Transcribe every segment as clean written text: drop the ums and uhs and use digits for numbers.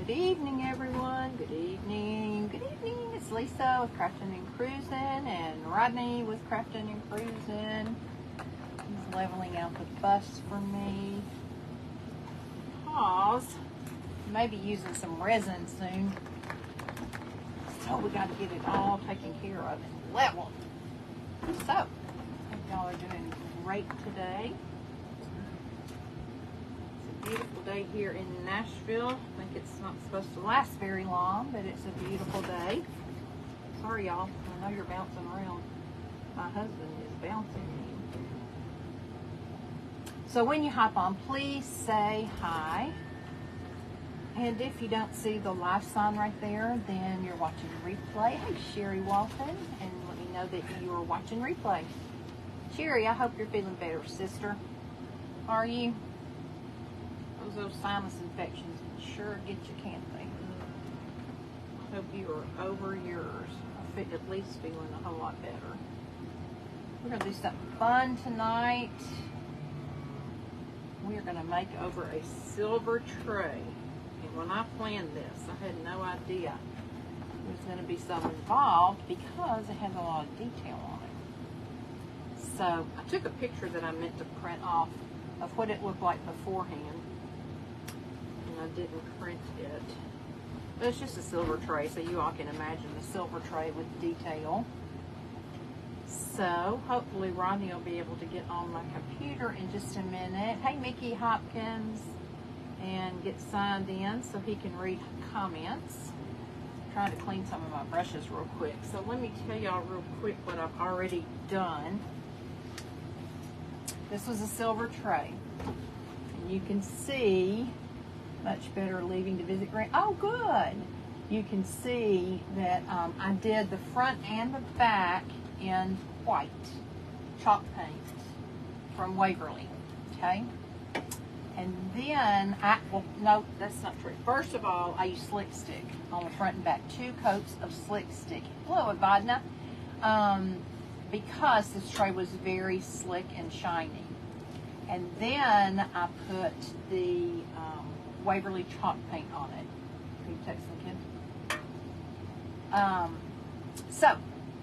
Good evening, everyone. Good evening. Good evening. It's Lisa with Crafting and Cruising, and Rodney with Crafting and Cruising. He's leveling out the bust for me. Because maybe using some resin soon. So we got to get it all taken care of and leveled. So, I hope y'all are doing great today. Beautiful day here in Nashville. I think it's not supposed to last very long, but it's a beautiful day. Sorry, y'all. I know you're bouncing around. My husband is bouncing me. So when you hop on, please say hi. And if you don't see the live sign right there, then you're watching replay. Hey, Sherry Walton, and let me know that you are watching replay. Sherry, I hope you're feeling better, sister. Are you? Those sinus infections sure get you, can't they? I hope you are over yours. At least feeling a whole lot better. We're going to do something fun tonight. We are going to make over a silver tray. And when I planned this, I had no idea there was going to be so involved because it has a lot of detail on it. So I took a picture that I meant to print off of what it looked like beforehand. I didn't print it, but it's just a silver tray, so you all can imagine the silver tray with detail. So hopefully Rodney will be able to get on my computer in just a minute. Hey, Mickey Hopkins, and get signed in so he can read comments. I'm trying to clean some of my brushes real quick. So let me tell y'all real quick what I've already done. This was a silver tray, and you can see. Much better leaving to visit green. Oh, good. You can see that I did the front and the back in white chalk paint from Waverly. Okay. And then well, no, that's not true. First of all, I used Slick Stick on the front and back. 2 coats of Slick Stick. Hello, Evadna. Because this tray was very slick and shiny. And then I put the Waverly chalk paint on it. Can you text them, Kim? So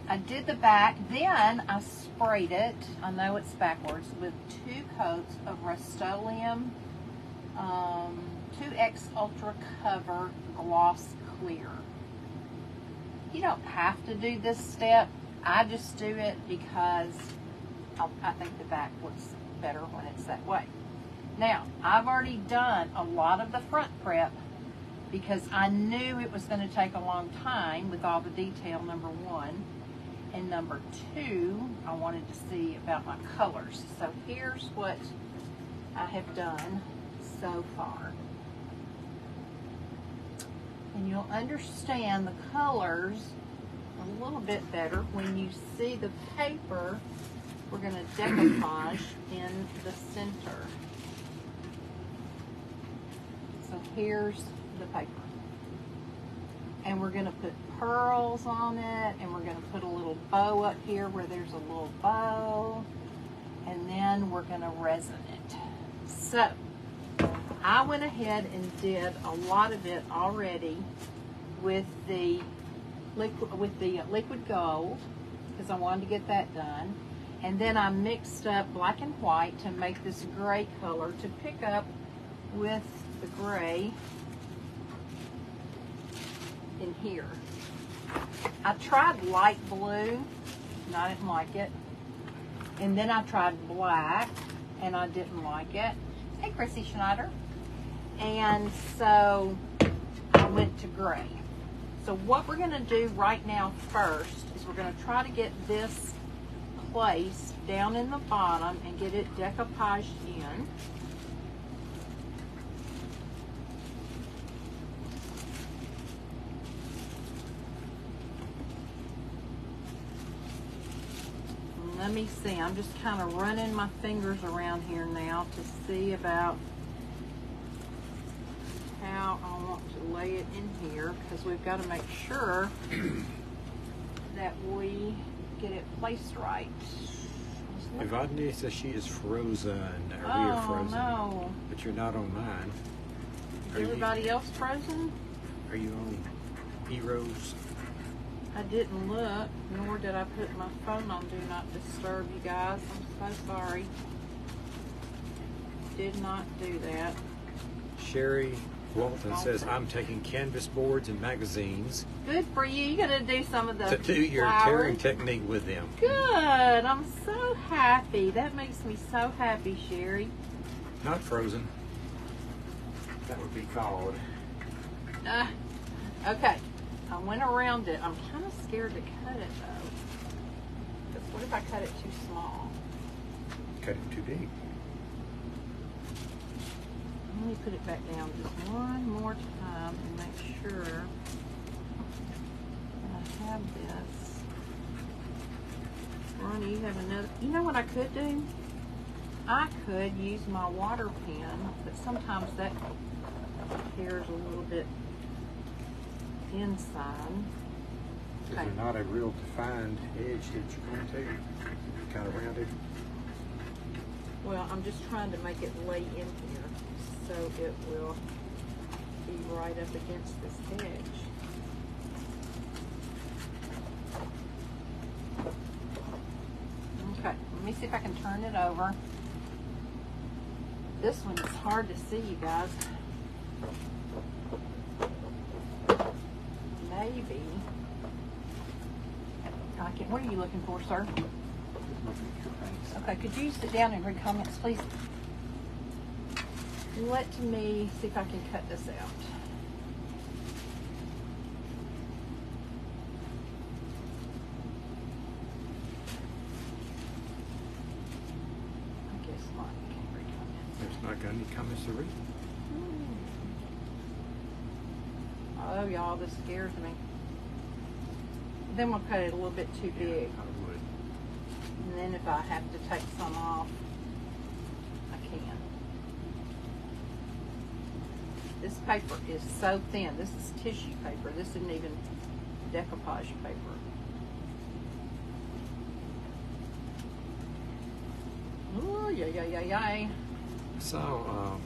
I did the back, then I sprayed it, I know it's backwards, with 2 coats of Rust-Oleum 2X Ultra Cover Gloss Clear. You don't have to do this step. I just do it because I think the back looks better when it's that way. Now, I've already done a lot of the front prep because I knew it was going to take a long time with all the detail, number 1. And number 2, I wanted to see about my colors. So here's what I have done so far. And you'll understand the colors a little bit better when you see the paper. We're going to decoupage in the center. So here's the paper. And we're going to put pearls on it, and we're going to put a little bow up here where there's a little bow, and then we're going to resin it. So I went ahead and did a lot of it already with the liquid gold because I wanted to get that done. And then I mixed up black and white to make this gray color to pick up with the gray in here. I tried light blue and I didn't like it. And then I tried black and I didn't like it. Hey, Chrissy Schneider. And so I went to gray. So what we're going to do right now first is we're going to try to get this placed down in the bottom and get it decoupaged in. Let me see, I'm just kind of running my fingers around here now to see about how I want to lay it in here because we've got to make sure that we get it placed right. Evadne says she is frozen, or we are frozen. No. But you're not on mine. Is everybody else frozen? Are you on E-Rose? I didn't look, nor did I put my phone on Do Not Disturb, you guys. I'm so sorry. Did not do that. Sherry Walton says, I'm taking canvas boards and magazines Good for you. You're going to do some of the to do your flowers. tearing technique with them. Good. I'm so happy. That makes me so happy, Sherry. Not frozen. That would be called. Okay. I went around it. I'm kind of scared to cut it, though. Because what if I cut it too small? Cut it too big. Let me put it back down just one more time and make sure that I have this. Ronnie, you have another. You know what I could do? I could use my water pen, but sometimes that tears a little bit inside. Is there not a real defined edge that you're going to? Kind of rounded? Well, I'm just trying to make it lay in here so it will be right up against this edge. Okay, let me see if I can turn it over. This one is hard to see, you guys. Maybe. I can, what are you looking for, sir? Okay, could you sit down and read comments, please? Let me see if I can cut this out. I guess not. You can't read comments. There's not got any comments to read. Oh, y'all, this scares me. Then we'll cut it a little bit too big. I would. And then if I have to take some off, I can. This paper is so thin. This is tissue paper. This isn't even decoupage paper. Oh, yeah. So,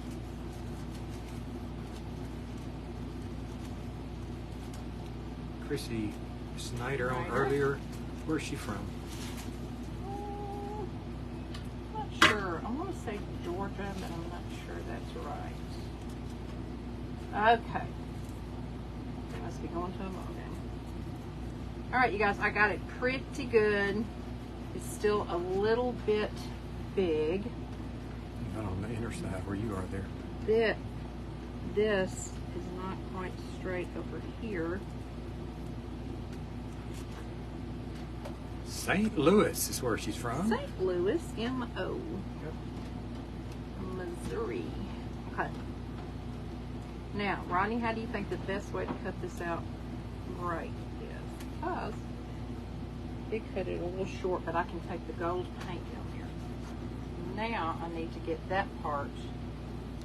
Chrissy Snyder on earlier. Where's she from? Not sure. I want to say Georgia, but I'm not sure that's right. Okay. Must be going to a ball game. All right, you guys, I got it pretty good. It's still a little bit big. Not on the inner side where you are there. This is not quite straight over here. St. Louis is where she's from. St. Louis, M.O. Yep. Missouri. Okay. Now, Ronnie, how do you think the best way to cut this out right is? Because it cut it a little short, but I can take the gold paint down here. Now I need to get that part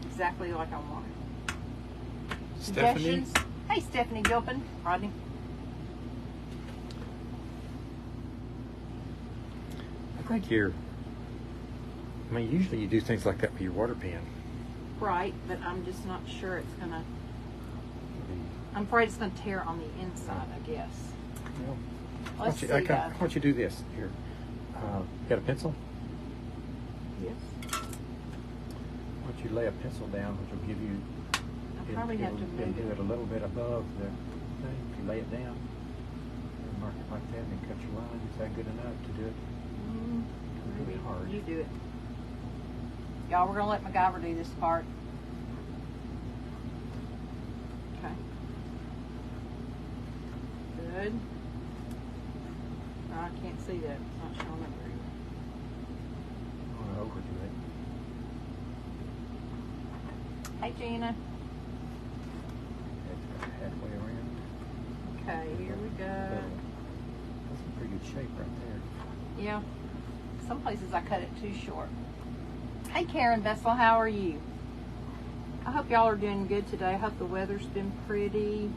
exactly like I want it. Stephanie? Suggestions? Hey, Stephanie Gilpin. Rodney. I think usually you do things like that with your water pen. Right, but I'm just not sure it's gonna. I'm afraid it's gonna tear on the inside, I guess. Well, Let's see. why don't you do this? Here. You got a pencil? Yes. Why don't you lay a pencil down, which will give you. I probably have to It'll move do it. it a little bit above the thing. If you lay it down, and mark it like that, and then cut your line. Is that good enough to do it? Really hard. You do it. Y'all, we're gonna let MacGyver do this part. Okay. Good. No, I can't see that. It's not showing up very well. I want to overdo it. Hey, Gina. That's got halfway around. Okay, here we go. That's a pretty good shape right there. Yeah. Some places I cut it too short. Hey, Karen Vessel, how are you? I hope y'all are doing good today. I hope the weather's been pretty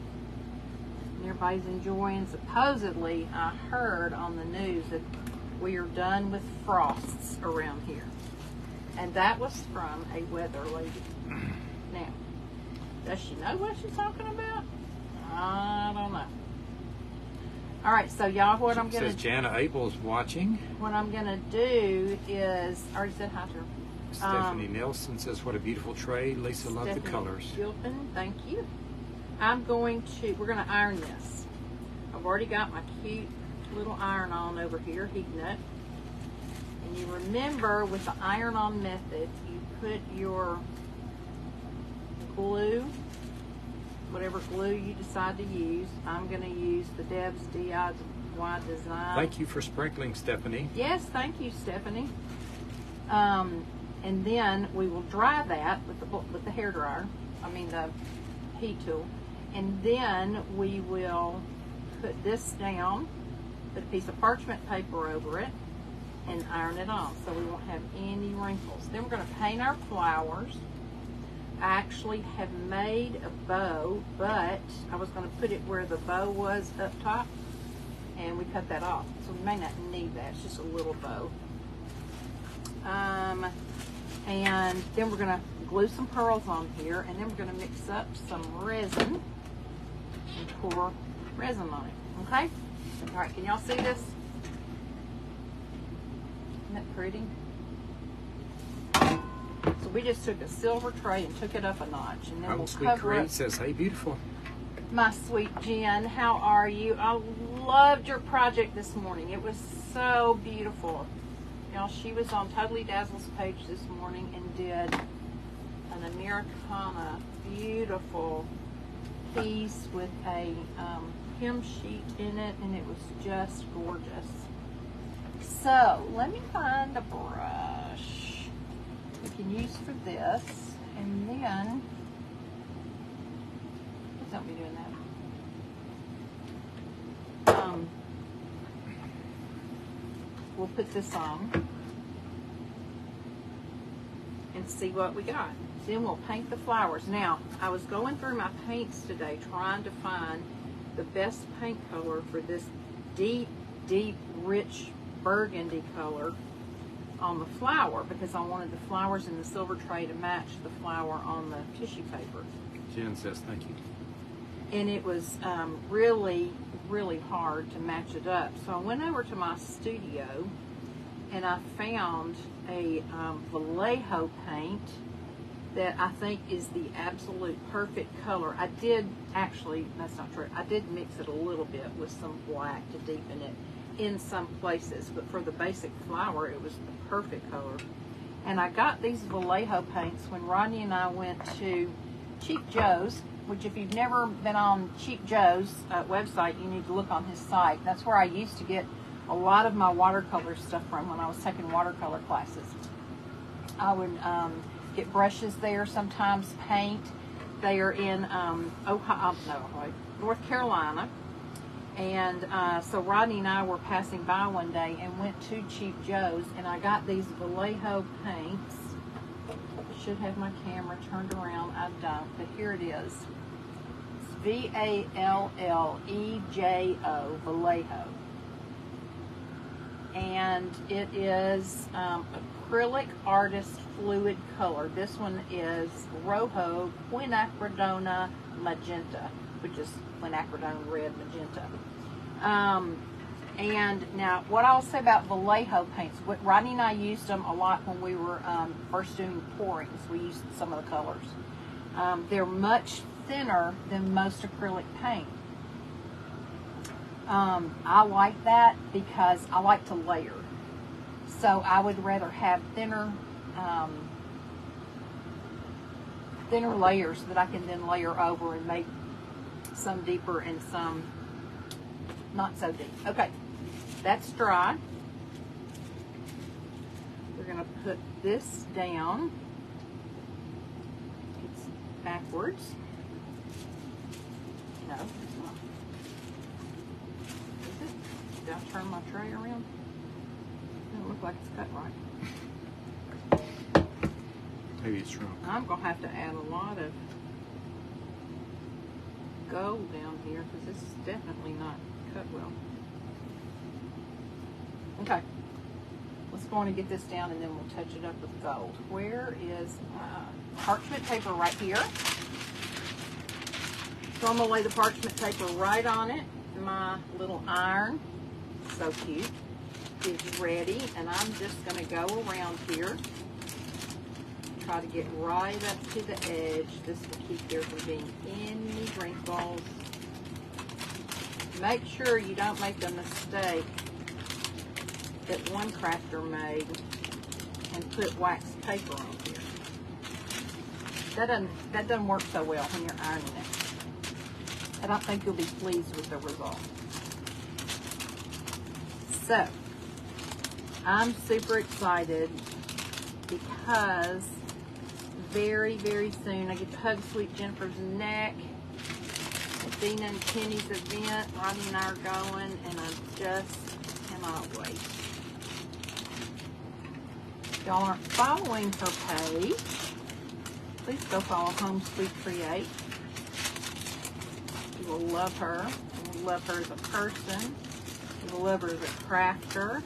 and everybody's enjoying. Supposedly, I heard on the news that we are done with frosts around here. And that was from a weather lady. Now, does she know what she's talking about? I don't know. All right, so y'all, what I'm gonna says Jana Abel's watching. What I'm gonna do is, I already said hi to her. Stephanie Nelson says, "What a beautiful tray." Lisa loved the colors. Gilpin, thank you. We're gonna iron this. I've already got my cute little iron-on over here, heating it. And you remember with the iron-on method, you put your glue, whatever glue you decide to use. I'm going to use the Deb's DIY Design. Thank you for sprinkling, Stephanie. Yes, thank you, Stephanie. And then we will dry that with the hair dryer. I mean the heat tool. And then we will put this down, put a piece of parchment paper over it, and iron it on so we won't have any wrinkles. Then we're going to paint our flowers. I actually have made a bow, but I was going to put it where the bow was up top, and we cut that off. So we may not need that. It's just a little bow. And then we're going to glue some pearls on here, and then we're going to mix up some resin and pour resin on it. Okay? All right, can y'all see this? Isn't that pretty? So we just took a silver tray and took it up a notch, and then we'll cover it. Says, "Hey, beautiful." My sweet Jen, how are you? I loved your project this morning. It was so beautiful. Y'all, she was on Totally Dazzle's page this morning and did an Americana beautiful piece with a hem sheet in it, and it was just gorgeous. So let me find a brush we can use for this, and then please don't be doing that. We'll put this on and see what we got. Then we'll paint the flowers. Now, I was going through my paints today trying to find the best paint color for this deep, deep, rich burgundy color on the flower, because I wanted the flowers in the silver tray to match the flower on the tissue paper. Jen says, "Thank you." And it was really, really hard to match it up. So I went over to my studio and I found a Vallejo paint that I think is the absolute perfect color. I did actually, that's not true, I did mix it a little bit with some black to deepen it in some places, but for the basic flower it was the perfect color. And I got these Vallejo paints when Rodney and I went to Cheap Joe's, which if you've never been on Cheap Joe's website, you need to look on his site. That's where I used to get a lot of my watercolor stuff from when I was taking watercolor classes. I would get brushes there, sometimes paint. They are in North Carolina. And so Rodney and I were passing by one day and went to Cheap Joe's, and I got these Vallejo paints. I should have my camera turned around. I don't, but here it is. It's Vallejo, Vallejo. And it is acrylic artist fluid color. This one is Rojo Quinacridona Magenta, which is quinacridone red magenta. And now what I'll say about Vallejo paints, Rodney and I used them a lot when we were first doing pourings. We used some of the colors. They're much thinner than most acrylic paint. I like that because I like to layer. So I would rather have thinner layers that I can then layer over and make some deeper and some not so deep. Okay, that's dry. We're going to put this down. It's backwards. No, it's not. Is it? Did I turn my tray around? It doesn't look like it's cut right. Maybe it's wrong. I'm going to have to add a lot of gold down here because this is definitely not cut well. Okay, let's go on and get this down and then we'll touch it up with gold. Where is parchment paper? Right here. So I'm going to lay the parchment paper right on it. My little iron, so cute, is ready. And I'm just going to go around here. Try to get right up to the edge. This will keep there from being any wrinkles. Make sure you don't make the mistake that one crafter made and put wax paper on here. That doesn't work so well when you're ironing it. I don't think you'll be pleased with the result. So, I'm super excited because very, very soon I get to hug Sweet Jennifer's neck at Dina and Kenny's event. Ronnie and I are going, and I just cannot wait. If y'all aren't following her page, please go follow Home Sweet Create. You will love her. You will love her as a person. You will love her as a crafter.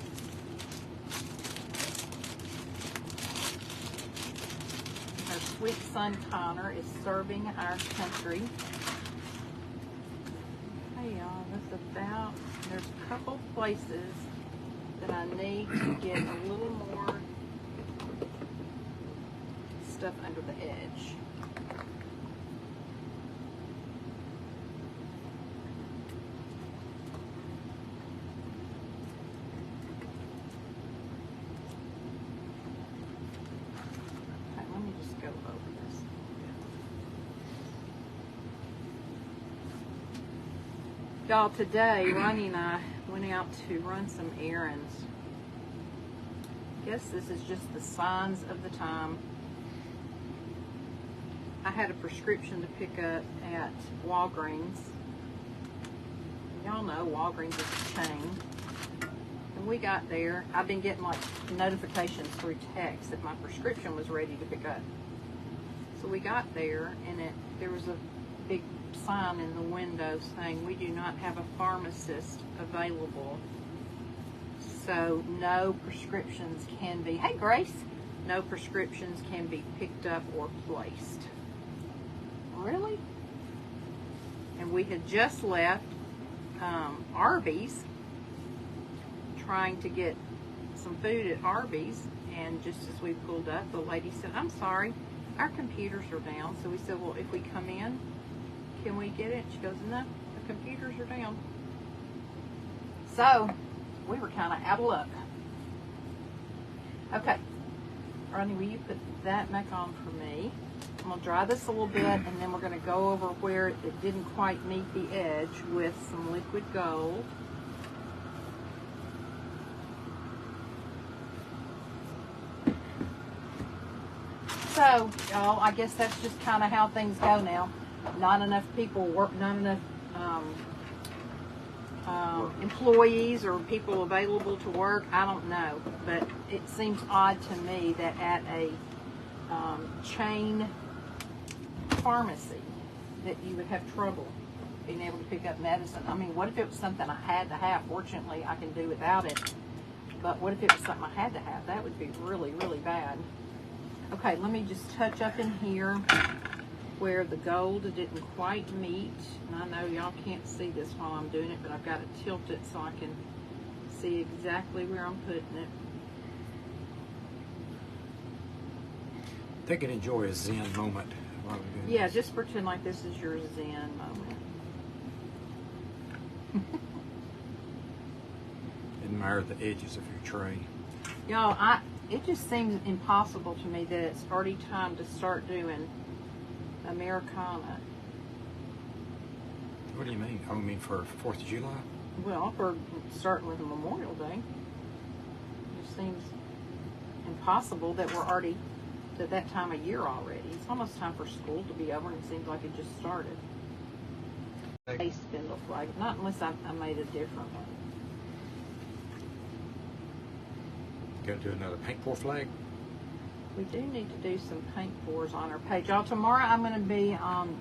Her sweet son Connor is serving our country. Hey y'all, that's about, there's a couple places that I need to get a little more stuff under the edge. Okay, let me just go over this. Y'all, today Ronnie and I went out to run some errands. I guess this is just the signs of the time. I had a prescription to pick up at Walgreens. Y'all know Walgreens is a chain. And we got there. I've been getting like notifications through text that my prescription was ready to pick up. So we got there, and there was a big sign in the window saying we do not have a pharmacist available. So no prescriptions can be, hey Grace, no prescriptions can be picked up or placed. Really? And we had just left Arby's, trying to get some food at Arby's, and just as we pulled up, the lady said, I'm sorry, our computers are down. So we said, well, if we come in, can we get it? She goes, no, the computers are down. So we were kind of out of luck. Okay, Ronnie, will you put that back on for me? I'm going to dry this a little bit, and then we're going to go over where it didn't quite meet the edge with some liquid gold. So, y'all, I guess that's just kind of how things go now. Not enough people work, not enough employees or people available to work. I don't know, but it seems odd to me that at a chain pharmacy that you would have trouble being able to pick up medicine. I mean, what if it was something I had to have? Fortunately, I can do without it. But what if it was something I had to have? That would be really, really bad. Okay, let me just touch up in here where the gold didn't quite meet. And I know y'all can't see this while I'm doing it, but I've got to tilt it so I can see exactly where I'm putting it. They can enjoy a Zen moment while we're doing Yeah, this. just pretend like this is your Zen moment. Admire the edges of your tray. Y'all, it just seems impossible to me that it's already time to start doing Americana. What do you mean? Oh, you mean for 4th of July? Well, for starting with Memorial Day. It just seems impossible that we're already at that time of year already. It's almost time for school to be over, and it seems like it just started. A spindle flag, not unless I made a different one. Got to do another paint pour flag? We do need to do some paint pours on our page. Y'all, tomorrow I'm going to be on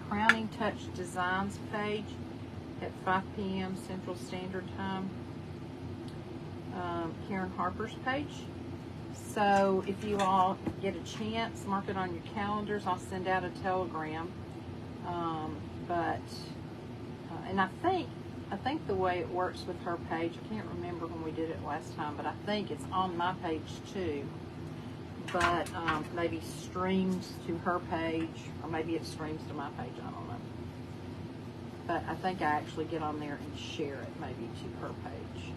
Crowning Touch Designs page at 5 p.m. Central Standard Time. Karen Harper's page. So if you all get a chance, mark it on your calendars. I'll send out a telegram. But And I think the way it works with her page, I can't remember when we did it last time, but I think it's on my page too. But maybe streams to her page, or maybe it streams to my page, I don't know. But I think I actually get on there and share it maybe to her page.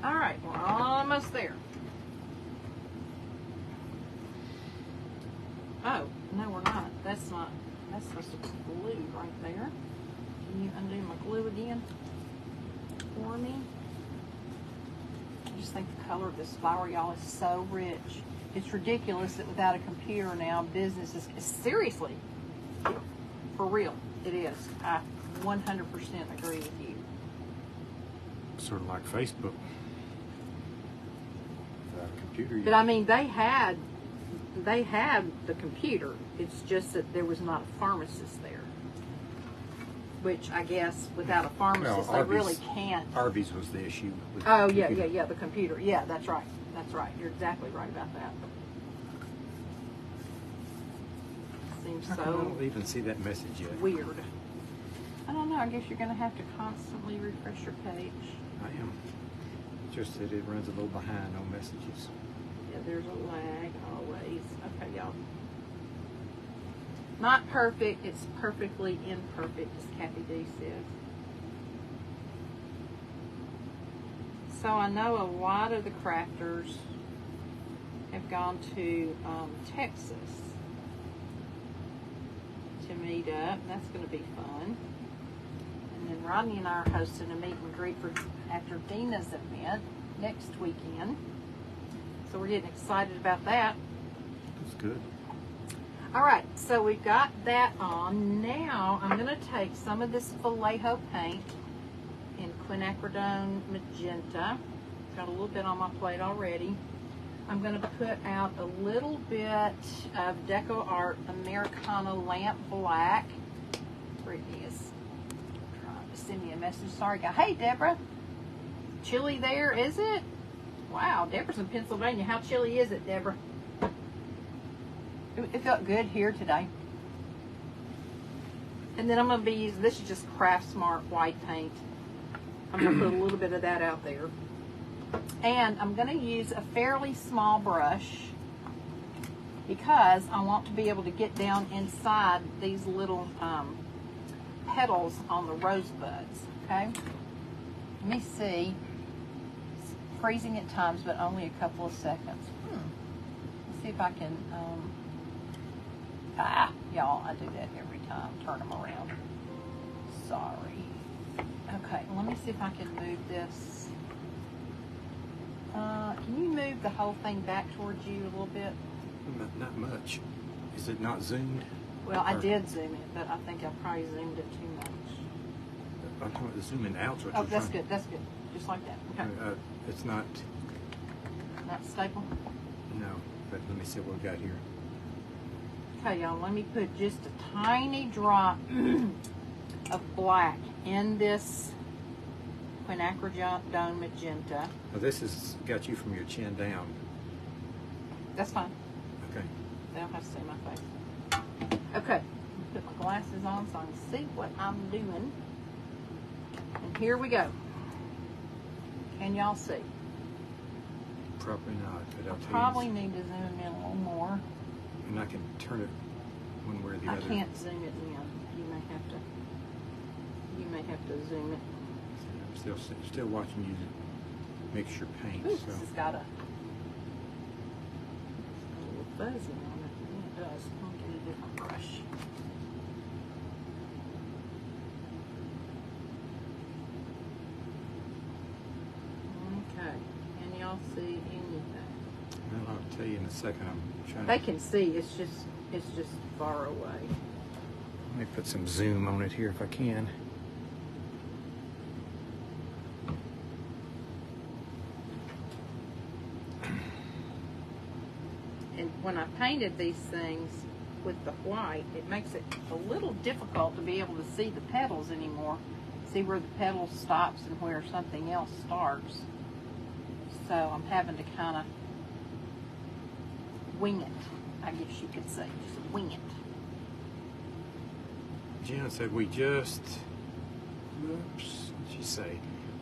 All right, we're almost there. Oh, no, we're not. That's supposed to be glue right there. Can you undo my glue again for me? I just think the color of this flower, y'all, is so rich. It's ridiculous that without a computer now, business is, seriously, for real, it is. I 100% agree with you. Sort of like Facebook. Without a computer. But I mean, they had the computer. It's just that there was not a pharmacist there. Which I guess without a pharmacist, Well, they really can't. Arby's was the issue. With Oh, the yeah, computer. yeah, the computer. Yeah, that's right. That's right. You're exactly right about that. Seems How come I so don't even see that message yet? weird. I don't know. I guess you're going to have to constantly refresh your page. I am. Just that it runs a little behind on messages. Yeah, there's a lag always. Okay, y'all. Not perfect. It's perfectly imperfect, as Kathy D says. So I know a lot of the crafters have gone to Texas to meet up. That's going to be fun. And then Rodney and I are hosting a meet and greet after Dina's event next weekend. So we're getting excited about that. That's good. All right, so we've got that on. Now I'm going to take some of this Vallejo paint in quinacridone magenta. Got a little bit on my plate already. I'm going to put out a little bit of Deco Art Americana Lamp Black. Brittany is trying to send me a message. Sorry, guys. Hey, Deborah. Chilly there, is it? Wow, Deborah's in Pennsylvania. How chilly is it, Deborah? It felt good here today. And then I'm going to be using, this is just Craft Smart white paint. I'm going to put a little bit of that out there. And I'm going to use a fairly small brush because I want to be able to get down inside these little petals on the rose buds. Okay? Let me see. It's freezing at times, but only a couple of seconds. Let's see if I can... y'all, I do that every time. Turn them around. Sorry. Okay, let me see if I can move this. Can you move the whole thing back towards you a little bit? Not much. Is it not zoomed? Well, I did zoom it, but I think I probably zoomed it too much. I'm talking about the zooming out. Oh, that's good. That's good. Just like that. Okay. It's not. Not staple? No, but let me see what we got here. Okay, y'all, let me put just a tiny drop of black in this quinacridone magenta. Now this has got you from your chin down. That's fine. Okay. They don't have to see my face. Okay, put my glasses on so I can see what I'm doing. And here we go. Can y'all see? Probably not, but I'll tell you. Probably need to zoom in a little more. And I can turn it one way or the I other. can't zoom it in. You may have to zoom it. I'm still watching you mix your paint. Ooh, So this has got a little fuzzy on it. Yeah, it does. I'll get a different brush. Okay. Can y'all see anything? well, I'll tell you in a second. I'm trying They to. can see. It's just far away. Let me put some zoom on it here if I can. And when I painted these things with the white, it makes it a little difficult to be able to see the petals anymore. See where the petal stops and where something else starts. So I'm having to kind of wing it, I guess you could say. Just wing it. Jen said we just, oops, what'd she say?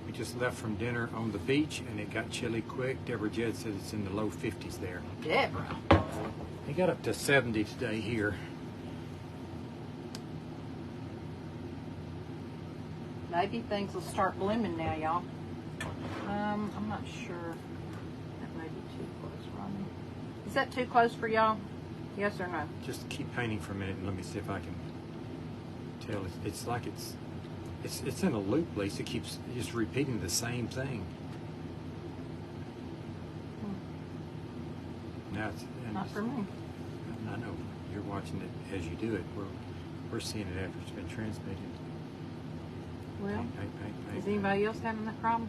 We just left from dinner on the beach and it got chilly quick. Deborah Jed said it's in the low 50s there. Deborah. It got up to 70 today here. Maybe things will start blooming now, y'all. I'm not sure. That may be too close, Ronnie. Is that too close for y'all? Yes or no? Just keep painting for a minute and let me see if I can tell. It's like it's in a loop, Lisa. It keeps just repeating the same thing. Now it's Not for me. I know you're watching it as you do it. We're seeing it after it's been transmitted. Well, Paint, is anybody else having that problem?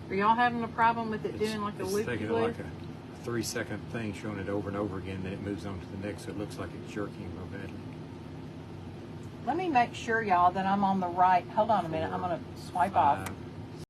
Are y'all having a problem with it doing like a it's loop-de-loop? taking like a 3-second thing, showing it over and over again, then it moves on to the next, so it looks like it's jerking real badly. Let me make sure, y'all, that I'm on the right. Hold on a minute. I'm going to swipe off. 5,